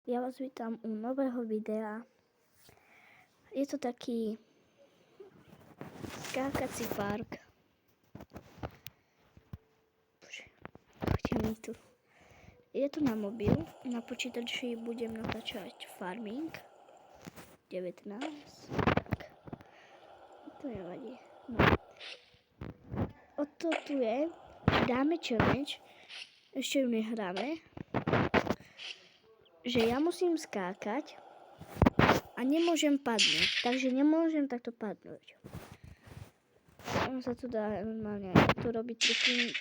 Ja vás vítam u nového videa. Je to taký skákací park. Poďte mi tu. Je to na mobil, na počítači budem natáčať Farming 19. Tak. To nevadí. No. O to tu je. Dáme challenge. Ešte ju nehráme. Že ja musím skákať a nemôžem padnúť. Takže nemôžem takto padnúť. On sa tu dá normálne to robiť triky.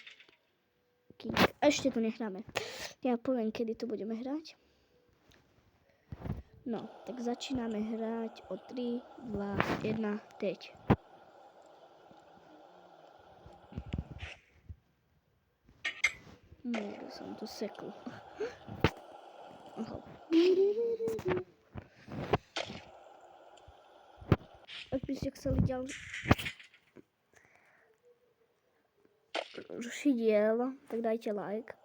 Ešte to nehráme. Ja poviem, kedy to budeme hrať. No, tak začíname hrať o 3, 2, 1, teď. Niekde som to sekol. Aha. Ak by ste chceli ďalší diel, tak dajte like.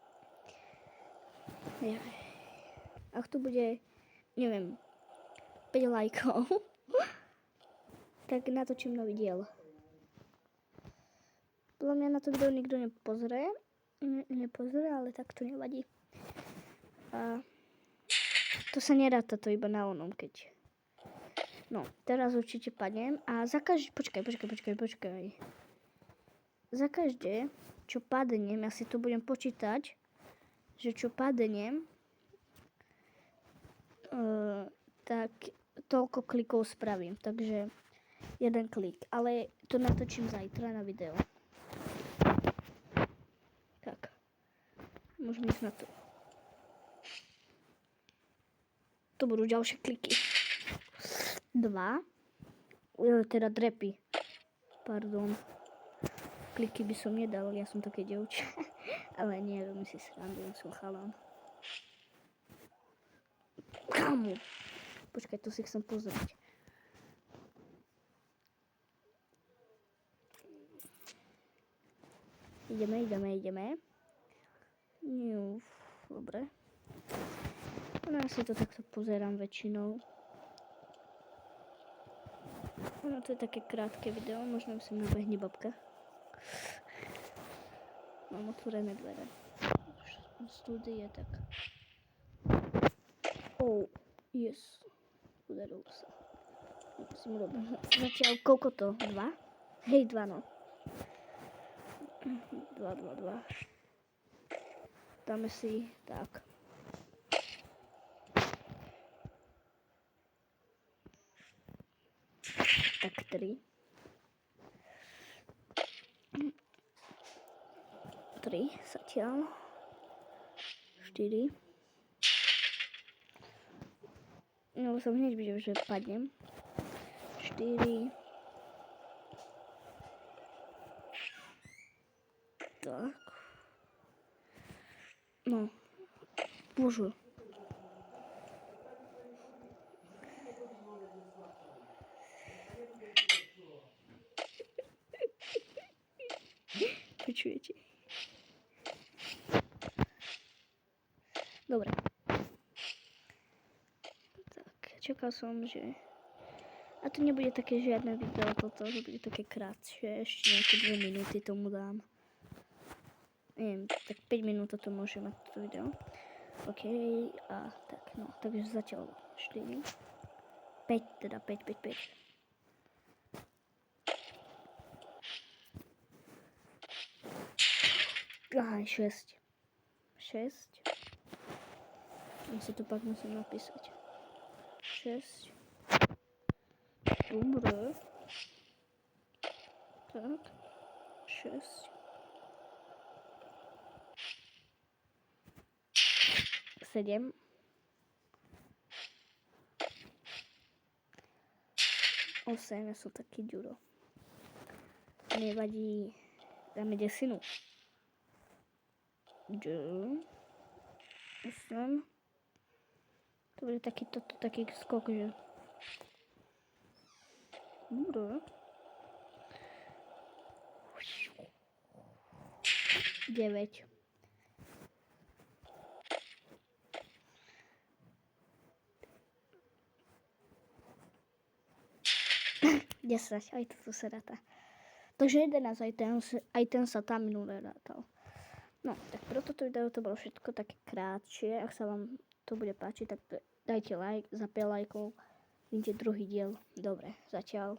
Ak tu bude, neviem, 5 lajkov, tak natočím nový diel. Podľa mňa na to video nikto nepozrie, ale tak to nevadí. A to sa neráta, to iba na onom, keď... No, teraz určite padnem a za každé... Počkaj. Za každé, čo padnem, ja si to budem počítať, že čo padnem, tak toľko klikov spravím. Takže jeden klik. Ale to natočím zajtra na video. Tak. Môžeme ísť na to. To budú ďalšie kliky. 2. Teda drepy. Pardon. Kliky by som nedal, ja som také dievča. Ale nie, robím si srandu, ja som chalán. Kamu? Počkaj, to si chcem pozrieť. Ideme. Dobre. No ja si to takto pozerám väčšinou. No to je také krátke video, možno sem nabehne babka. Mám otvorené dvere. Studie, tak. Oh, yes. Udarilo sa. Musím robiť. Zatiaľ, koľko to? 2? Hej, 2, no. 2. Dáme si, tak. Tak 3. 3 zatiaľ. 4. No som hneď videl, že padnem. 4. Tak. No. Bože. Počujete? Dobre. Tak, čakal som, že... A to nebude také žiadne video, toto bude také krátšie, ešte nejaké 2 minúty tomu dám. Neviem, tak 5 minút to môže mať toto video. OK, a tak, no, takže zatiaľ 4. 5, teda 5. Aj 6. Ja si to pak musím napísať. 6. Dobre. Tak. 6. 7. 8. Ja som taký ďuro. Nevadí. Dáme 10. 8. To bude taký skok, že... Dobre. 9. 10, aj toto sa ráta. Takže 11, aj ten sa tam minulé rátal. No, tak pro toto video to bolo všetko také krátšie. Ak sa vám to bude páčiť, tak dajte like, za 5 lajkov. Vidíte druhý diel. Dobre, zatiaľ.